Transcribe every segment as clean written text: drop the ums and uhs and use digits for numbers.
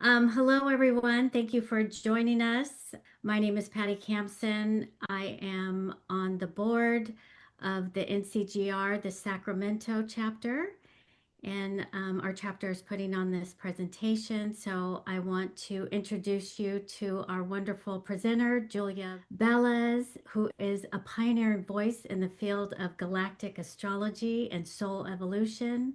Hello, everyone. Thank you for joining us. My name is Patty Campson. I am on the board of the NCGR, the Sacramento chapter, and our chapter is putting on this presentation. So I want to introduce you to our wonderful presenter, Julia Balaz, who is a pioneering voice in the field of galactic astrology and soul evolution.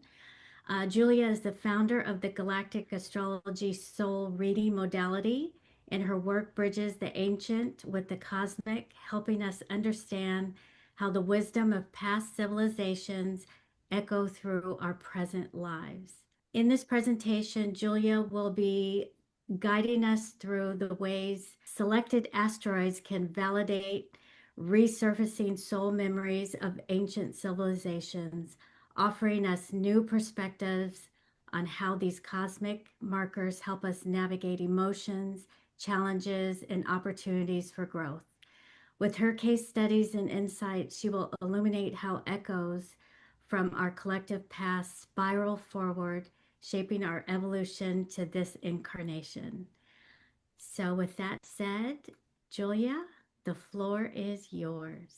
Julia is the founder of the Galactic Astrology Soul Reading modality, and her work bridges the ancient with the cosmic, helping us understand how the wisdom of past civilizations echo through our present lives. In this presentation, Julia will be guiding us through the ways selected asteroids can validate resurfacing soul memories of ancient civilizations, offering us new perspectives on how these cosmic markers help us navigate emotions, challenges, and opportunities for growth. With her case studies and insights, she will illuminate how echoes from our collective past spiral forward, shaping our evolution to this incarnation. So, with that said, Julia, the floor is yours.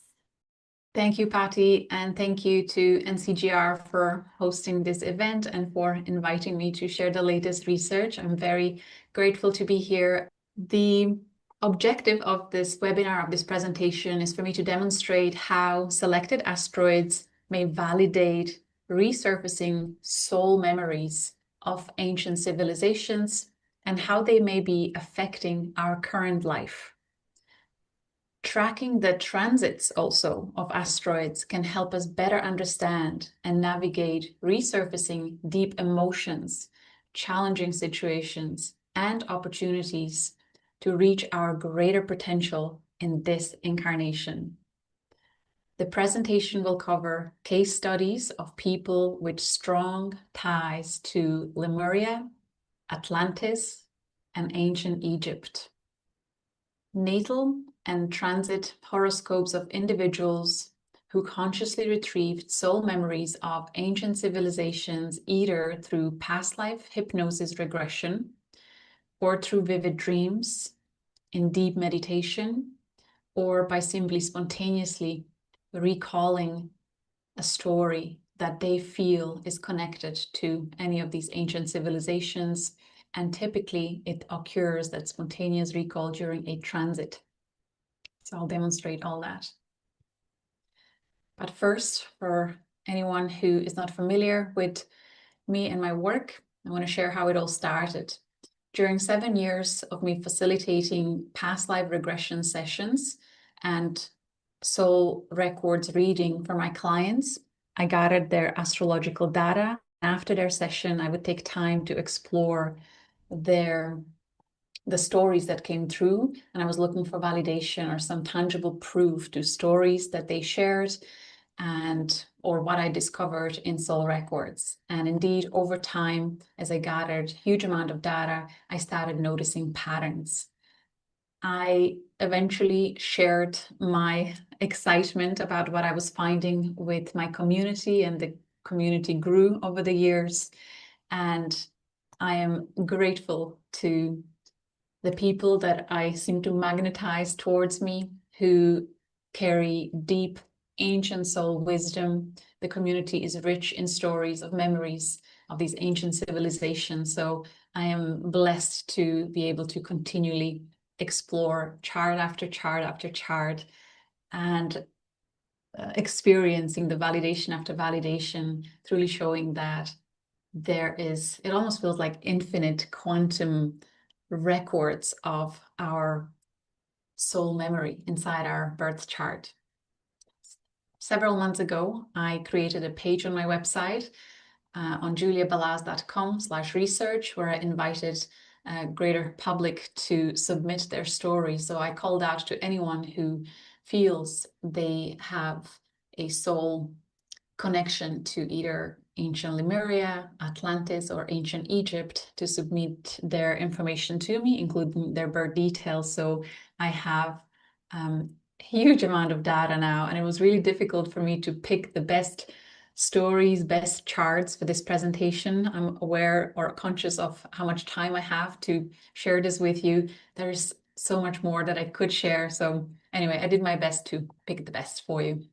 Thank you, Patty, and thank you to NCGR for hosting this event and for inviting me to share the latest research. I'm very grateful to be here. The objective of this webinar, of this presentation, is for me to demonstrate how selected asteroids may validate resurfacing soul memories of ancient civilizations and how they may be affecting our current life. Tracking the transits also of asteroids can help us better understand and navigate resurfacing deep emotions, challenging situations, and opportunities to reach our greater potential in this incarnation. The presentation will cover case studies of people with strong ties to Lemuria, Atlantis, and ancient Egypt. Natal and transit horoscopes of individuals who consciously retrieved soul memories of ancient civilizations, either through past life hypnosis regression or through vivid dreams, in deep meditation, or by simply spontaneously recalling a story that they feel is connected to any of these ancient civilizations. And typically it occurs, that spontaneous recall, during a transit. So I'll demonstrate all that. But first, for anyone who is not familiar with me and my work, I want to share how it all started. During 7 years of me facilitating past life regression sessions and soul records reading for my clients, I gathered their astrological data. After their session, I would take time to explore the stories that came through, and I was looking for validation or some tangible proof to stories that they shared or what I discovered in soul records. And indeed, over time, as I gathered huge amount of data, I started noticing patterns. I eventually shared my excitement about what I was finding with my community, and the community grew over the years. And I am grateful to the people that I seem to magnetize towards me, who carry deep ancient soul wisdom. The community is rich in stories of memories of these ancient civilizations. So I am blessed to be able to continually explore chart after chart after chart, and experiencing the validation after validation, truly showing that it almost feels like infinite quantum records of our soul memory inside our birth chart. Several months ago, I created a page on my website on juliabalaz.com/research, where I invited greater public to submit their story. So I called out to anyone who feels they have a soul connection to either ancient Lemuria, Atlantis, or ancient Egypt, to submit their information to me, including their birth details. So I have a huge amount of data now, and it was really difficult for me to pick the best stories, best charts for this presentation. I'm aware or conscious of how much time I have to share this with you. There's so much more that I could share. So anyway, I did my best to pick the best for you.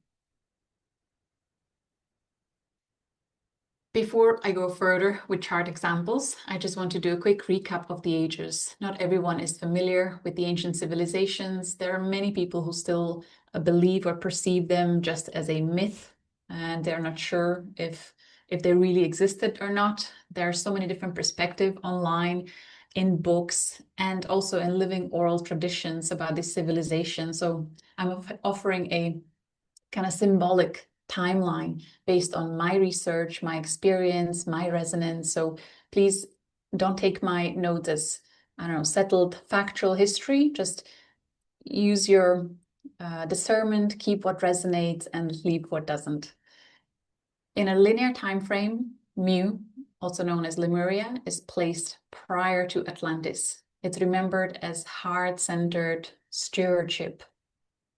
Before I go further with chart examples, I just want to do a quick recap of the ages. Not everyone is familiar with the ancient civilizations. There are many people who still believe or perceive them just as a myth, and they're not sure if they really existed or not. There are so many different perspectives online, in books, and also in living oral traditions about this civilization. So I'm offering a kind of symbolic timeline based on my research, my experience, my resonance. So please don't take my notes as, I don't know, settled factual history. Just use your discernment, keep what resonates and leave what doesn't. In a linear time frame, Mu, also known as Lemuria, is placed prior to Atlantis. It's remembered as heart-centered stewardship,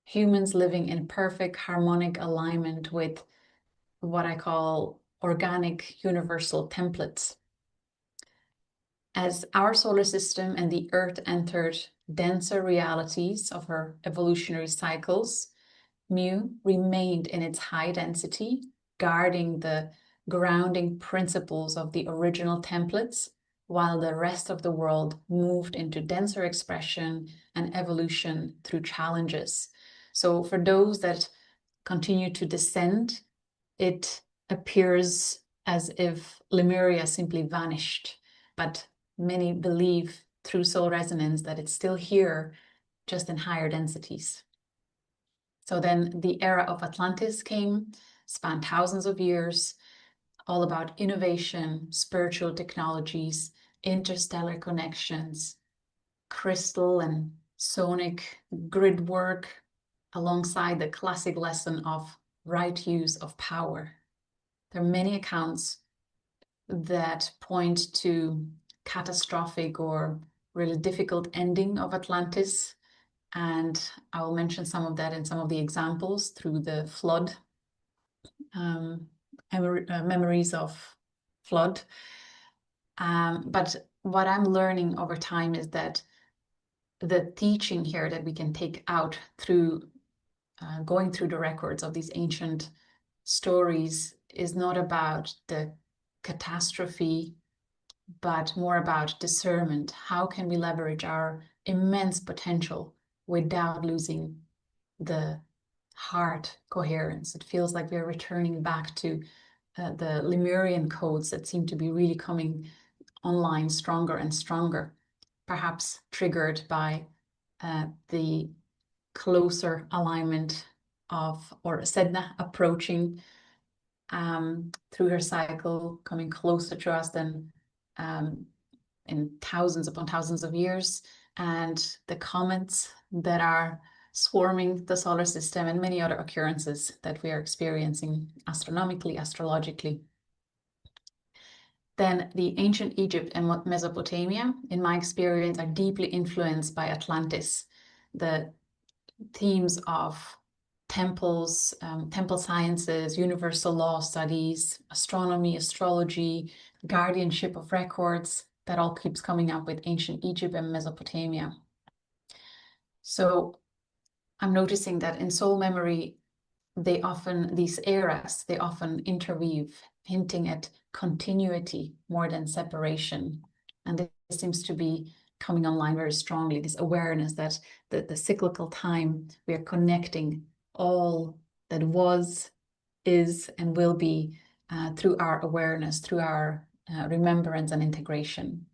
humans living in perfect harmonic alignment with what I call organic universal templates. As our solar system and the Earth entered denser realities of her evolutionary cycles, Mu remained in its high density, guarding the grounding principles of the original templates, while the rest of the world moved into denser expression and evolution through challenges. So for those that continue to descend, it appears as if Lemuria simply vanished, but many believe through soul resonance that it's still here, just in higher densities. So then the era of Atlantis came, spanned thousands of years, all about innovation, spiritual technologies, interstellar connections, crystal and sonic grid work, alongside the classic lesson of right use of power. There are many accounts that point to catastrophic or really difficult ending of Atlantis, and I will mention some of that in some of the examples through the flood, memories of flood. But what I'm learning over time is that the teaching here that we can take out through going through the records of these ancient stories is not about the catastrophe, but more about discernment. How can we leverage our immense potential without losing the heart coherence? It feels like we're returning back to the Lemurian codes that seem to be really coming online stronger and stronger, perhaps triggered by the closer alignment of, or Sedna approaching through her cycle, coming closer to us than in thousands upon thousands of years, and the comets that are swarming the solar system, and many other occurrences that we are experiencing astronomically, astrologically. Then the ancient Egypt and Mesopotamia, in my experience, are deeply influenced by Atlantis. The themes of temples, temple sciences, universal law studies, astronomy, astrology, guardianship of records, that all keeps coming up with ancient Egypt and Mesopotamia. So I'm noticing that in soul memory, these eras, they often interweave, hinting at continuity more than separation. And this seems to be coming online very strongly, this awareness that the cyclical time, we are connecting all that was, is, and will be through our awareness, through our remembrance and integration.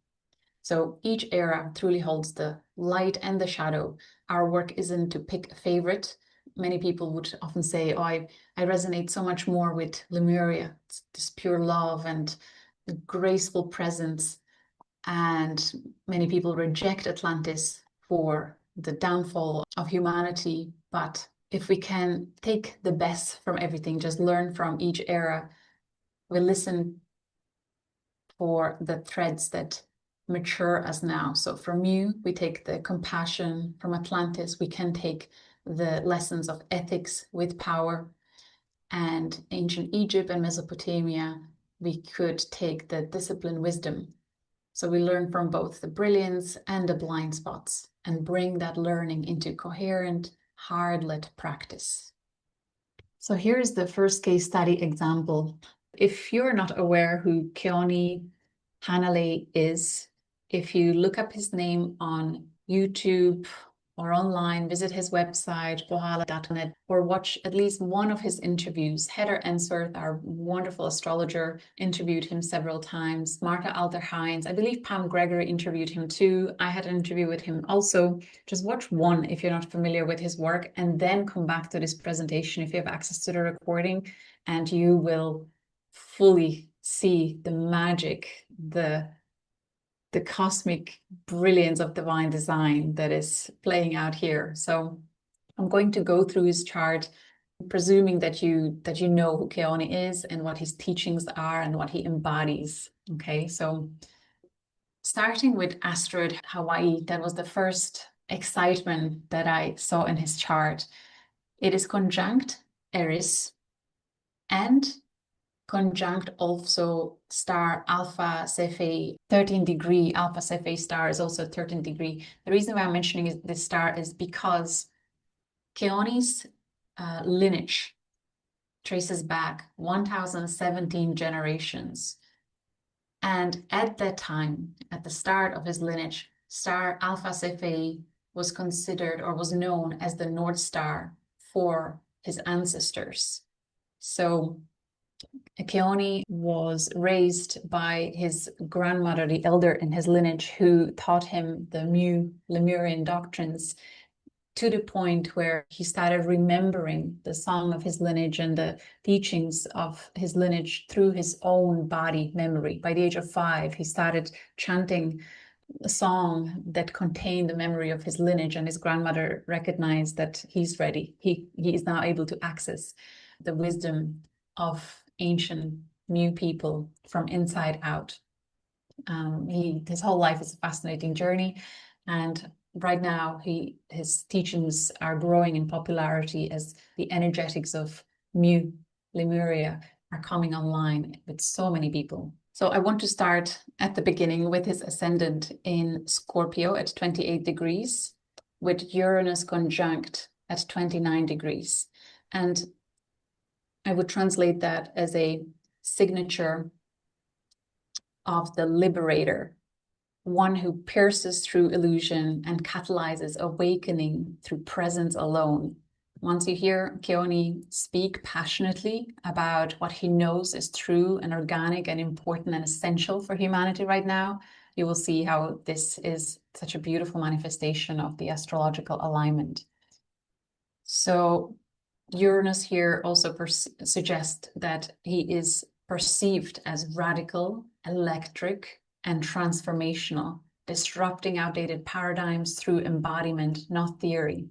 So each era truly holds the light and the shadow. Our work isn't to pick a favorite. Many people would often say, oh, I resonate so much more with Lemuria. It's this pure love and graceful presence. And many people reject Atlantis for the downfall of humanity. But if we can take the best from everything, just learn from each era, we listen for the threads that mature us now. So from you, we take the compassion. From Atlantis, we can take the lessons of ethics with power. and ancient Egypt and Mesopotamia, we could take the discipline wisdom. So we learn from both the brilliance and the blind spots and bring that learning into coherent, hard-lit practice. So here's the first case study example. If you're not aware who Keone Hanalei is, if you look up his name on YouTube or online, visit his website, bohala.net, or watch at least one of his interviews. Heather Ensworth, our wonderful astrologer, interviewed him several times. Martha Alter-Heinz, I believe Pam Gregory interviewed him too. I had an interview with him also. Just watch one if you're not familiar with his work, and then come back to this presentation if you have access to the recording, and you will fully see the magic, the cosmic brilliance of divine design that is playing out here. So I'm going to go through his chart, presuming that you know who Keone is and what his teachings are and what he embodies. Okay, so starting with asteroid Hawaii, that was the first excitement that I saw in his chart. It is conjunct Eris and conjunct also star Alpha Cephei, 13-degree Alpha Cephei star is also 13-degree. The reason why I'm mentioning this star is because Keone's lineage traces back 1017 generations. And at that time, at the start of his lineage, star Alpha Cephei was considered or was known as the North Star for his ancestors. So Keone was raised by his grandmother, the elder in his lineage, who taught him the Lemurian doctrines to the point where he started remembering the song of his lineage and the teachings of his lineage through his own body memory. By the age of 5, he started chanting a song that contained the memory of his lineage, and his grandmother recognized that he's ready. He is now able to access the wisdom of ancient new people from inside out. His whole life is a fascinating journey, and right now his teachings are growing in popularity as the energetics of Mu Lemuria are coming online with so many people. So I want to start at the beginning with his ascendant in Scorpio at 28 degrees, with Uranus conjunct at 29 degrees. And I would translate that as a signature of the liberator, one who pierces through illusion and catalyzes awakening through presence alone. Once you hear Keone speak passionately about what he knows is true and organic and important and essential for humanity right now, you will see how this is such a beautiful manifestation of the astrological alignment. So Uranus here also suggests that he is perceived as radical, electric, and transformational, disrupting outdated paradigms through embodiment, not theory.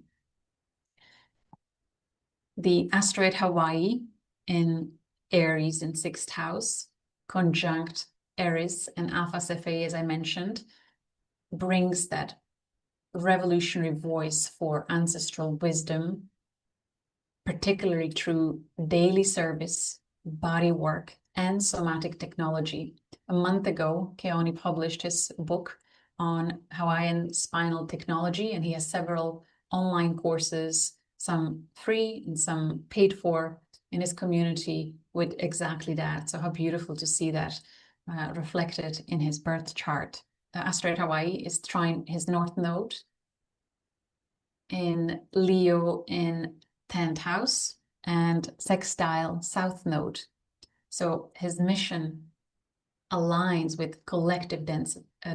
The asteroid Hawaii in Aries in 6th house, conjunct Eris and Alpha Cephei, as I mentioned, brings that revolutionary voice for ancestral wisdom, particularly through daily service, body work, and somatic technology. A month ago, Keone published his book on Hawaiian spinal technology, and he has several online courses, some free and some paid for, in his community with exactly that. So how beautiful to see that reflected in his birth chart. Asteroid Hawaii is trying his north node in Leo in 10th house and sextile south node. So his mission aligns with collective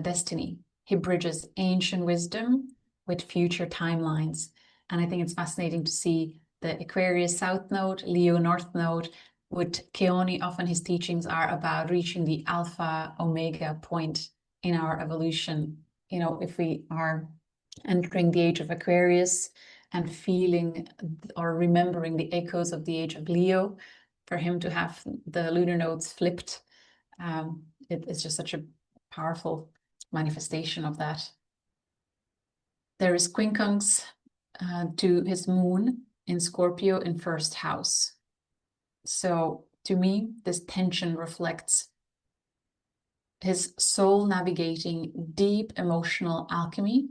destiny. He bridges ancient wisdom with future timelines. And I think it's fascinating to see the Aquarius south node, Leo north node. With Keone, often his teachings are about reaching the alpha omega point in our evolution. You know, if we are entering the age of Aquarius and feeling or remembering the echoes of the age of Leo, for him to have the lunar nodes flipped, it's just such a powerful manifestation of that. There is quincunx to his moon in Scorpio in 1st house. So to me, this tension reflects his soul navigating deep emotional alchemy,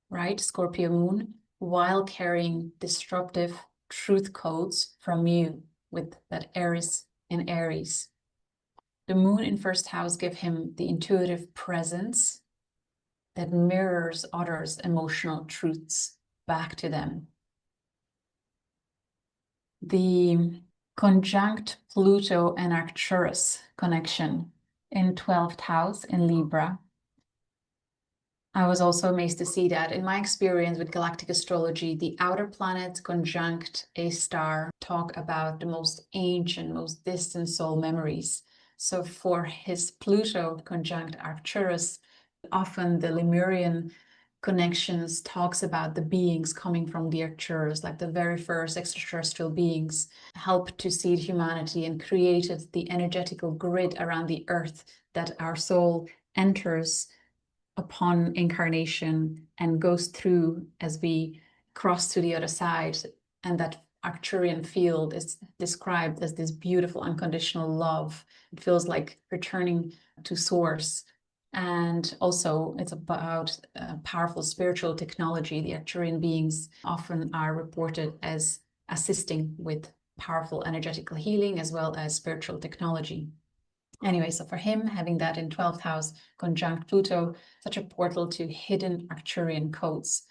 right? Scorpio moon, while carrying disruptive truth codes from you with that Aries in Aries. The moon in first house give him the intuitive presence that mirrors others' emotional truths back to them. The conjunct Pluto and Arcturus connection in 12th house in Libra. I was also amazed to see that. In my experience with galactic astrology, the outer planets conjunct a star talk about the most ancient, most distant soul memories. So for his Pluto conjunct Arcturus, often the Lemurian connections talks about the beings coming from the Arcturus, like the very first extraterrestrial beings, helped to seed humanity and created the energetical grid around the earth that our soul enters upon incarnation and goes through as we cross to the other side. And that Arcturian field is described as this beautiful unconditional love. It feels like returning to source. And also it's about powerful spiritual technology. The Arcturian beings often are reported as assisting with powerful energetical healing as well as spiritual technology. Anyway, so for him, having that in 12th house conjunct Pluto, such a portal to hidden Arcturian codes.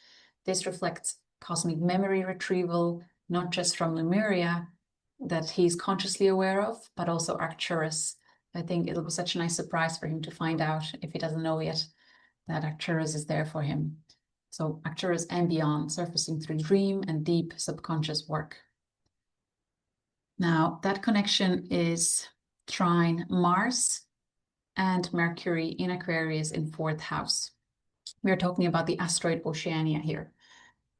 This reflects cosmic memory retrieval, not just from Lemuria that he's consciously aware of, but also Arcturus. I think it'll be such a nice surprise for him to find out, if he doesn't know yet, that Arcturus is there for him. So Arcturus and beyond, surfacing through dream and deep subconscious work. Now, that connection is trine Mars and Mercury in Aquarius in 4th house. We are talking about the asteroid Oceania here.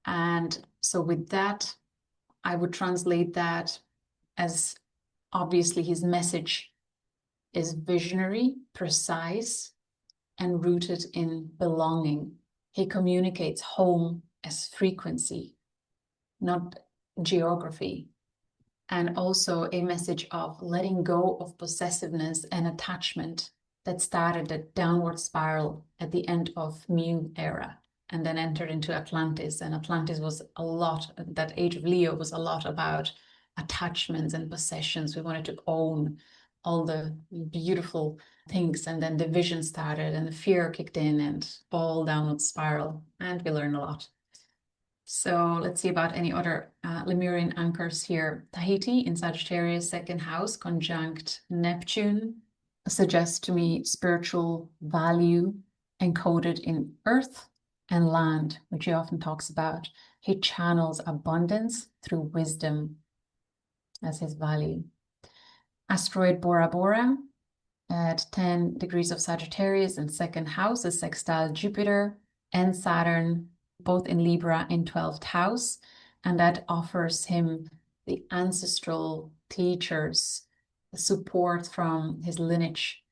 And so with that, I would translate that as obviously his message is visionary, precise, and rooted in belonging. He communicates home as frequency, not geography. And also a message of letting go of possessiveness and attachment that started a downward spiral at the end of Mu era and then entered into Atlantis. And Atlantis was a lot, that age of Leo was a lot about attachments and possessions. We wanted to own all the beautiful things. And then the vision started and the fear kicked in and all downward spiral. And we learned a lot. So let's see about any other Lemurian anchors here. Tahiti in Sagittarius, 2nd house, conjunct Neptune, suggests to me spiritual value encoded in earth and land, which he often talks about. He channels abundance through wisdom as his value. Asteroid Bora Bora at 10 degrees of Sagittarius in 2nd house is sextile Jupiter and Saturn, both in Libra in 12th house, and that offers him the ancestral teachers, the support from his lineage,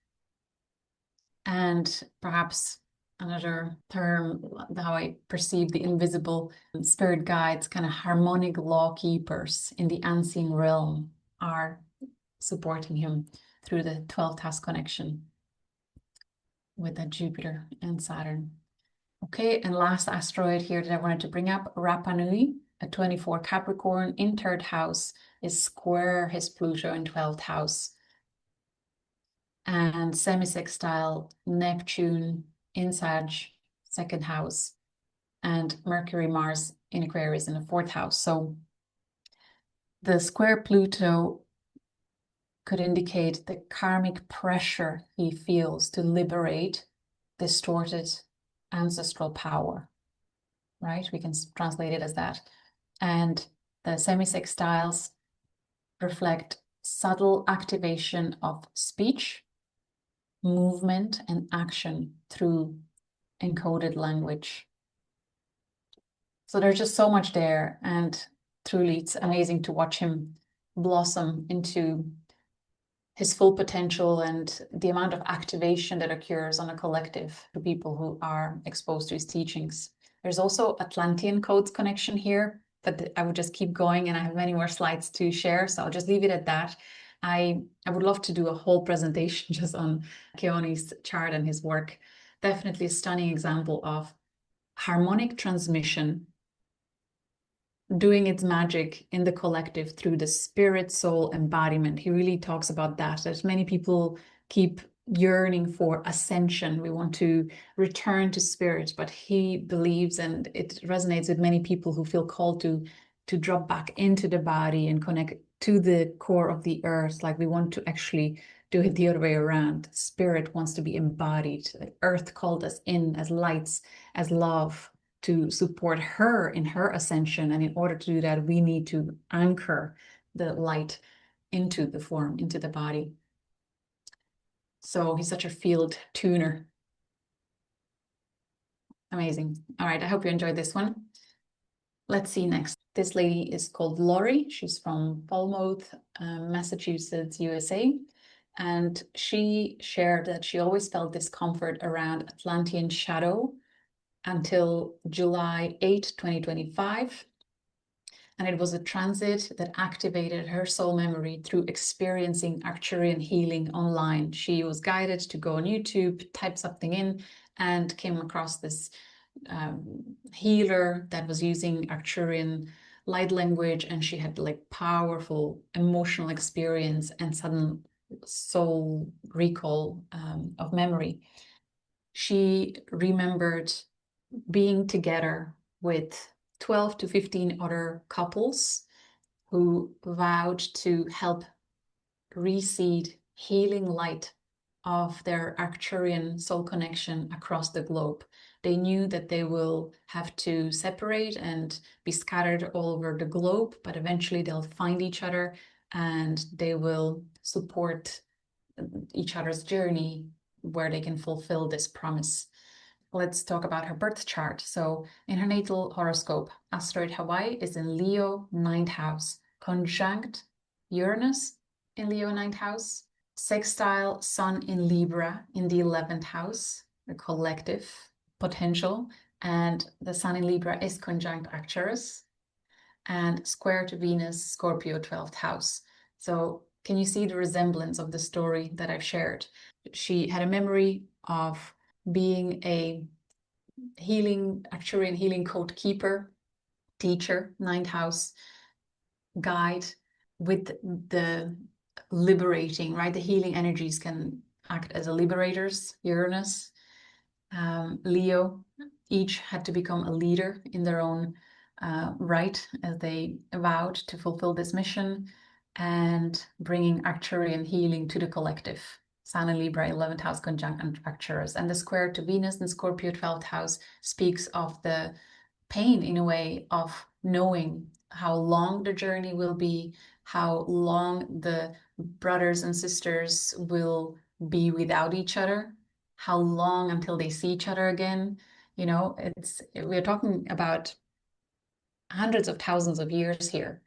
and perhaps another term, how I perceive the invisible spirit guides, kind of harmonic law keepers in the unseen realm are supporting him through the 12th house connection with that Jupiter and Saturn. Okay, and last asteroid here that I wanted to bring up, Rapa Nui, a 24 Capricorn in 3rd house, is square his Pluto in 12th house. And semi-sextile Neptune in Sag, 2nd house, and Mercury Mars in Aquarius in the 4th house. So the square Pluto could indicate the karmic pressure he feels to liberate distorted ancestral power, right? We can translate it as that. And the semi-sextiles reflect subtle activation of speech, movement, and action through encoded language. So there's just so much there, and truly it's amazing to watch him blossom into his full potential and the amount of activation that occurs on a collective for people who are exposed to his teachings. There's also Atlantean codes connection here. but I would just keep going, and I have many more slides to share, so I'll just leave it at that. I would love to do a whole presentation just on Keone's chart and his work. Definitely a stunning example of harmonic transmission doing its magic in the collective through the spirit soul embodiment. He really talks about that many people keep yearning for ascension. We want to return to spirit, but he believes, and it resonates with many people who feel called to drop back into the body and connect to the core of the earth. Like, we want to actually do it the other way around. Spirit wants to be embodied. Earth called us in as lights, as love, to support her in her ascension. And in order to do that, we need to anchor the light into the form, into the body. So he's such a field tuner. Amazing. All right, I hope you enjoyed this one. Let's see next. This lady is called Lori. She's from Falmouth, Massachusetts, USA. And she shared that she always felt discomfort around Atlantean shadow until July 8, 2025. And it was a transit that activated her soul memory through experiencing Arcturian healing online. She was guided to go on YouTube, type something in, and came across this healer that was using Arcturian light language, and she had like powerful emotional experience and sudden soul recall of memory. She remembered being together with 12 to 15 other couples who vowed to help reseed healing light of their Arcturian soul connection across the globe. They knew that they will have to separate and be scattered all over the globe, but eventually they'll find each other and they will support each other's journey where they can fulfill this promise. Let's talk about her birth chart. So in her natal horoscope, asteroid Hawaii is in Leo 9th house, conjunct Uranus in Leo 9th house, sextile Sun in Libra in the 11th house, the collective potential, and the Sun in Libra is conjunct Arcturus, and square to Venus, Scorpio 12th house. So can you see the resemblance of the story that I've shared? She had a memory of being a Arcturian healing code keeper, teacher, 9th house guide, with the liberating, right? The healing energies can act as a liberators, Uranus, Leo, each had to become a leader in their own right as they vowed to fulfill this mission and bringing Arcturian healing to the collective. Sun in Libra, 11th house conjunct Arcturus. And the square to Venus in Scorpio, 12th house, speaks of the pain, in a way, of knowing how long the journey will be, how long the brothers and sisters will be without each other, how long until they see each other again. You know, we're talking about hundreds of thousands of years here,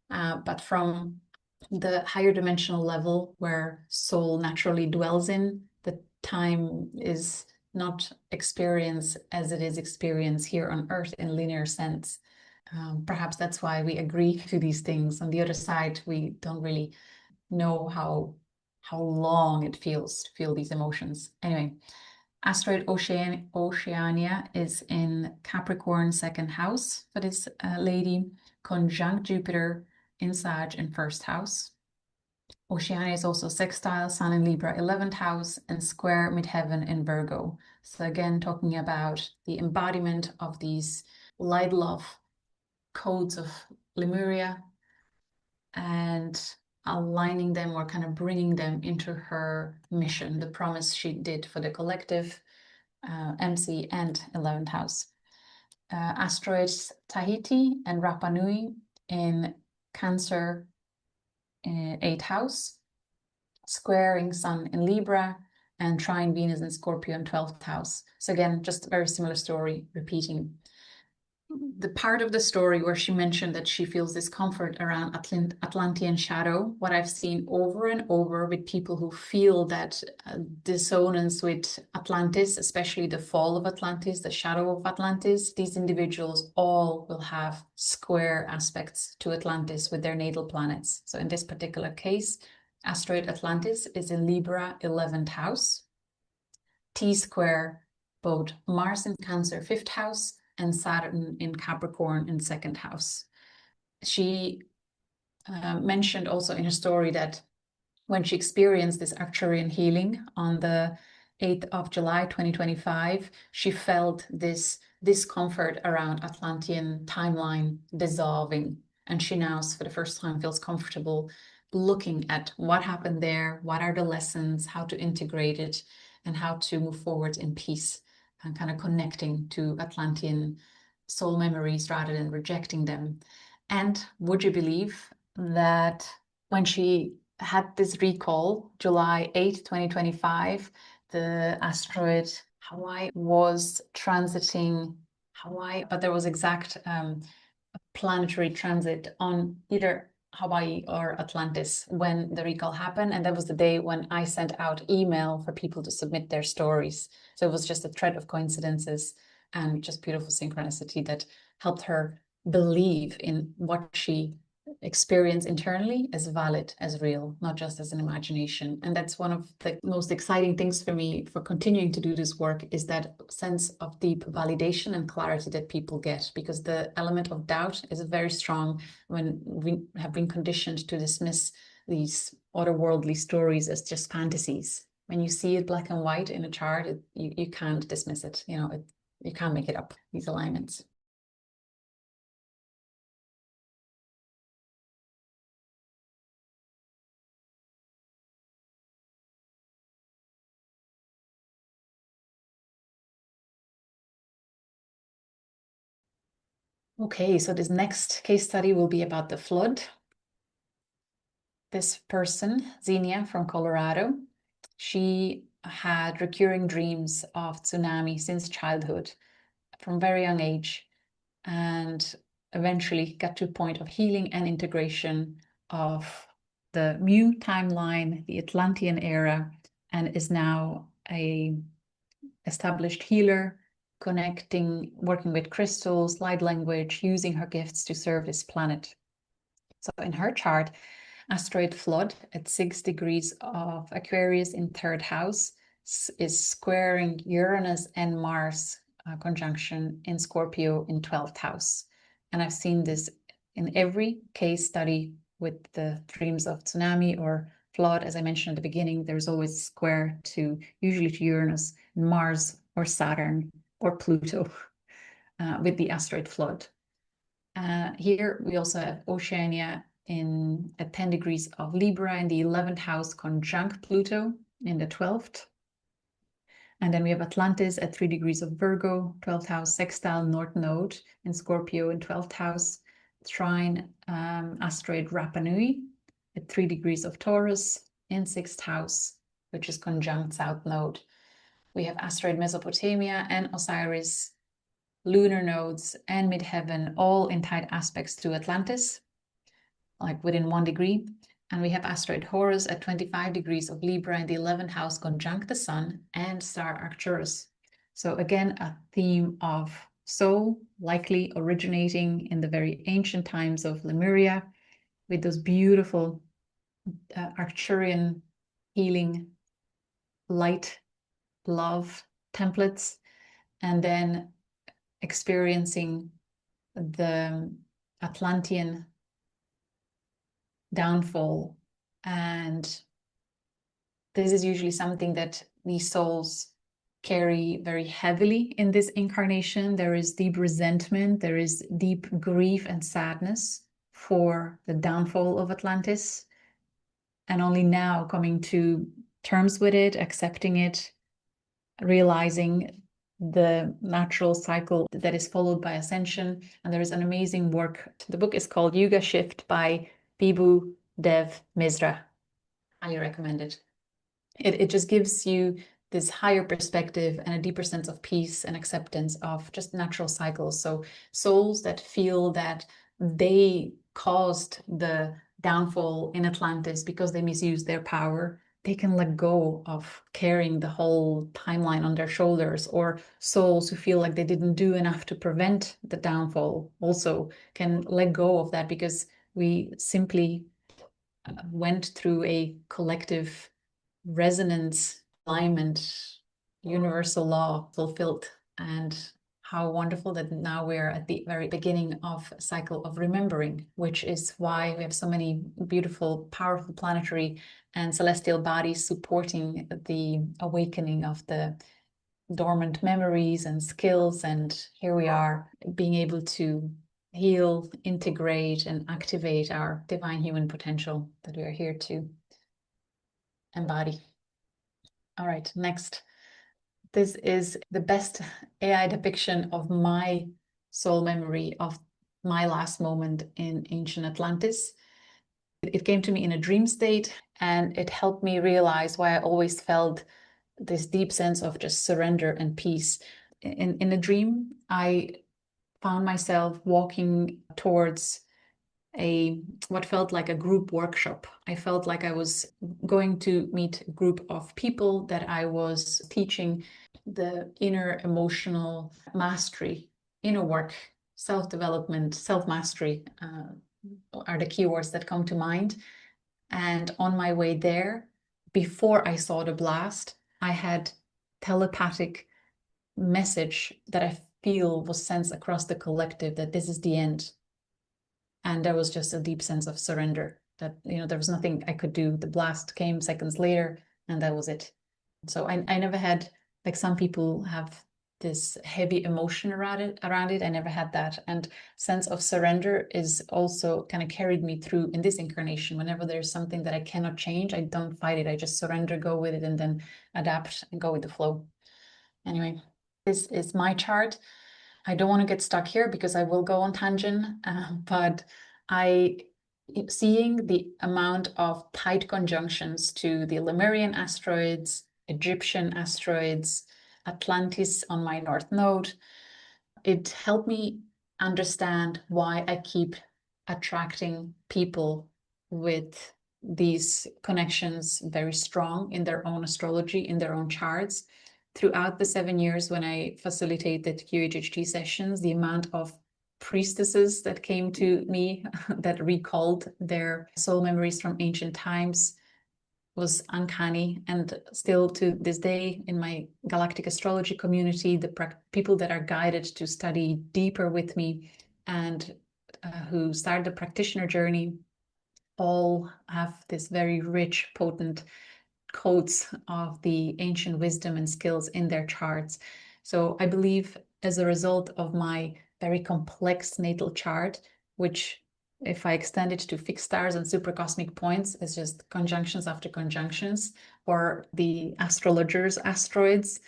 but from the higher dimensional level where soul naturally dwells in, the time is not experienced as it is experienced here on earth in linear sense. Perhaps that's why we agree to these things. On the other side, we don't really know how long it feels to feel these emotions. Anyway, asteroid Oceania is in Capricorn 2nd house for this lady, conjunct Jupiter in Sag in 1st house. Oceania is also sextile Sun in Libra 11th house and square midheaven in Virgo. So again, talking about the embodiment of these light love codes of Lemuria and aligning them, or kind of bringing them into her mission, the promise she did for the collective, MC and 11th house. Asteroids Tahiti and Rapa Nui in Cancer 8th house, squaring Sun in Libra, and trine Venus in Scorpio in 12th house. So again, just a very similar story repeating. the part of the story where she mentioned that she feels discomfort around Atlantean shadow, what I've seen over and over with people who feel that dissonance with Atlantis, especially the fall of Atlantis, the shadow of Atlantis, these individuals all will have square aspects to Atlantis with their natal planets. So in this particular case, asteroid Atlantis is in Libra 11th house, T-square both Mars in Cancer 5th house and Saturn in Capricorn in 2nd house. She mentioned also in her story that when she experienced this Arcturian healing on the 8th of July 2025, she felt this discomfort around Atlantean timeline dissolving. And she now, for the first time, feels comfortable looking at what happened there, what are the lessons, how to integrate it, and how to move forward in peace and kind of connecting to Atlantean soul memories rather than rejecting them. And would you believe that when she had this recall, July 8, 2025, the asteroid Hawaii was transiting Hawaii, but there was exact planetary transit on either Hawaii or Atlantis when the recall happened. And that was the day when I sent out email for people to submit their stories. So it was just a thread of coincidences and just beautiful synchronicity that helped her believe in what she experienced internally as valid, as real, not just as an imagination. And that's one of the most exciting things for me for continuing to do this work, is that sense of deep validation and clarity that people get, because the element of doubt is very strong when we have been conditioned to dismiss these otherworldly stories as just fantasies. When you see it black and white in a chart, you can't dismiss it. You can't make it up, these alignments. Okay, so this next case study will be about the flood. This person, Xenia from Colorado, she had recurring dreams of tsunami since childhood, from very young age, and eventually got to a point of healing and integration of the Mu timeline, the Atlantean era, and is now a established healer, connecting, working with crystals, light language, using her gifts to serve this planet. So in her chart, asteroid flood at 6 degrees of Aquarius in 3rd house is squaring Uranus and Mars conjunction in Scorpio in 12th house. And I've seen this in every case study with the dreams of tsunami or flood. As I mentioned at the beginning, there's always square to, usually to Uranus, Mars, or Saturn, or Pluto with the asteroid flood. Here we also have Oceania at 10 degrees of Libra in the 11th house, conjunct Pluto in the 12th. And then we have Atlantis at 3 degrees of Virgo, 12th house, sextile North Node in Scorpio in 12th house, trine asteroid Rapa Nui at 3 degrees of Taurus in 6th house, which is conjunct South Node. We have asteroid Mesopotamia and Osiris, lunar nodes and midheaven, all in tight aspects to Atlantis, like within 1 degree. And we have asteroid Horus at 25 degrees of Libra in the 11th house, conjunct the sun and star Arcturus. So again, a theme of soul, likely originating in the very ancient times of Lemuria, with those beautiful Arcturian healing, light, love templates, and then experiencing the Atlantean downfall. And this is usually something that these souls carry very heavily in this incarnation. There is deep resentment, there is deep grief and sadness for the downfall of Atlantis, and only now coming to terms with it, accepting it, realizing the natural cycle that is followed by ascension. And there is an amazing work. The book is called Yuga Shift by Bibhu Dev Misra. Highly recommend it. It just gives you this higher perspective and a deeper sense of peace and acceptance of just natural cycles. So souls that feel that they caused the downfall in Atlantis because they misused their power, they can let go of carrying the whole timeline on their shoulders. Or souls who feel like they didn't do enough to prevent the downfall also can let go of that, because we simply went through a collective resonance, alignment, universal law fulfilled. And how wonderful that now we're at the very beginning of a cycle of remembering, which is why we have so many beautiful, powerful planetary and celestial bodies supporting the awakening of the dormant memories and skills. And here we are being able to heal, integrate, and activate our divine human potential that we are here to embody. All right, next. This is the best AI depiction of my soul memory of my last moment in ancient Atlantis. It came to me in a dream state, and it helped me realize why I always felt this deep sense of just surrender and peace. In a dream, I found myself walking towards what felt like a group workshop. I felt like I was going to meet a group of people that I was teaching the inner emotional mastery, inner work, self-development, self-mastery are the keywords that come to mind. And on my way there, before I saw the blast, I had telepathic message that I feel was sent across the collective that this is the end. And there was just a deep sense of surrender that, there was nothing I could do. The blast came seconds later, and that was it. So I never had, like some people have this heavy emotion around it. I never had that. And sense of surrender is also kind of carried me through in this incarnation. Whenever there's something that I cannot change, I don't fight it. I just surrender, go with it, and then adapt and go with the flow. Anyway, this is my chart. I don't want to get stuck here because I will go on tangent, but seeing the amount of tight conjunctions to the Lemurian asteroids, Egyptian asteroids, Atlantis on my north node, it helped me understand why I keep attracting people with these connections very strong in their own astrology, in their own charts. Throughout the 7 years when I facilitated QHHT sessions, the amount of priestesses that came to me that recalled their soul memories from ancient times was uncanny. And still to this day, in my galactic astrology community, the people that are guided to study deeper with me and who start the practitioner journey all have this very rich, potent codes of the ancient wisdom and skills in their charts. So I believe as a result of my very complex natal chart, which if I extend it to fixed stars and supercosmic points, it's just conjunctions after conjunctions, or the astrologers, asteroids,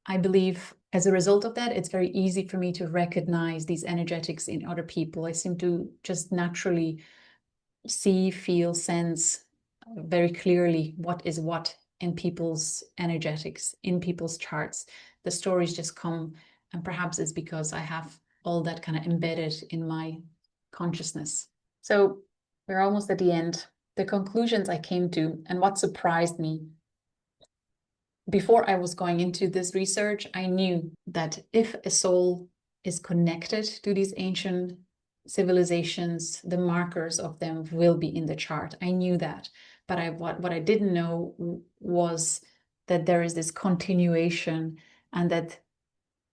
I believe as a result of that, it's very easy for me to recognize these energetics in other people. I seem to just naturally see, feel, sense very clearly what is what in people's energetics, in people's charts. The stories just come, and perhaps it's because I have all that kind of embedded in my consciousness. So we're almost at the end. The conclusions I came to and what surprised me. Before I was going into this research, I knew that if a soul is connected to these ancient civilizations, the markers of them will be in the chart. I knew that. But what I didn't know was that there is this continuation, and that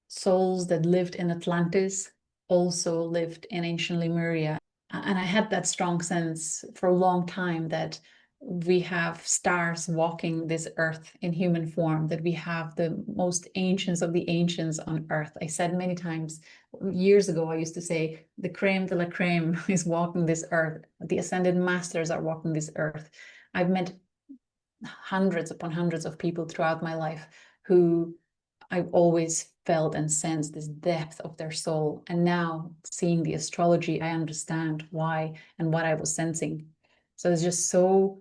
souls that lived in Atlantis also lived in ancient Lemuria. And I had that strong sense for a long time that we have stars walking this earth in human form, that we have the most ancients of the ancients on earth. I said many times, years ago, I used to say, the creme de la creme is walking this earth. The ascended masters are walking this earth. I've met hundreds upon hundreds of people throughout my life who I've always felt and sensed this depth of their soul. And now seeing the astrology, I understand why and what I was sensing. So it's just so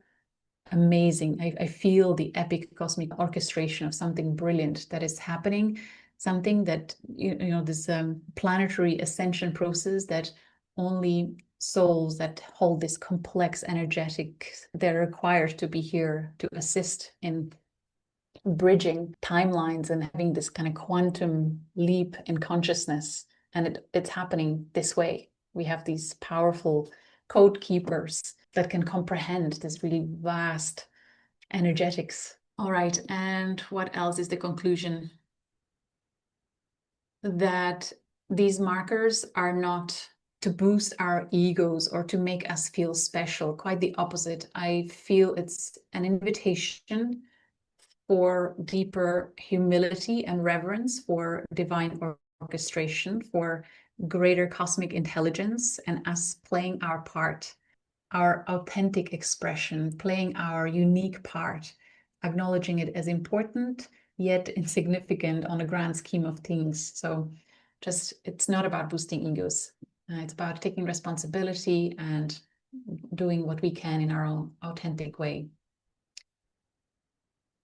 amazing. I feel the epic cosmic orchestration of something brilliant that is happening, something that, this planetary ascension process that only souls that hold this complex energetic, they're required to be here to assist in bridging timelines and having this kind of quantum leap in consciousness. And it's happening this way. We have these powerful code keepers that can comprehend this really vast energetics. All right, and what else is the conclusion? That these markers are not to boost our egos or to make us feel special. Quite the opposite. I feel it's an invitation for deeper humility and reverence for divine orchestration, for greater cosmic intelligence, and us playing our part, our authentic expression, playing our unique part, acknowledging it as important yet insignificant on a grand scheme of things. So it's not about boosting egos. It's about taking responsibility and doing what we can in our own authentic way.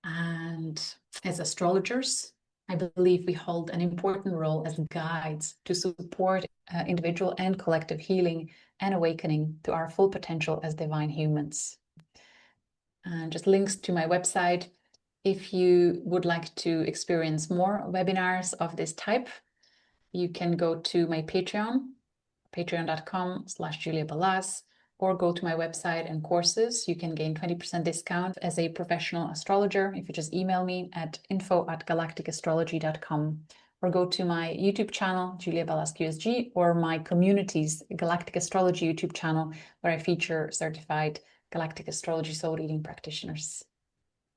And as astrologers, I believe we hold an important role as guides to support individual and collective healing and awakening to our full potential as divine humans. And just links to my website. If you would like to experience more webinars of this type, you can go to my Patreon, patreon.com/Julia Balaz, or go to my website and courses. You can gain 20% discount as a professional astrologer if you just email me at info@galacticastrology.com, or go to my YouTube channel, Julia Balaz QSG, or my community's Galactic Astrology YouTube channel, where I feature certified Galactic Astrology soul reading practitioners.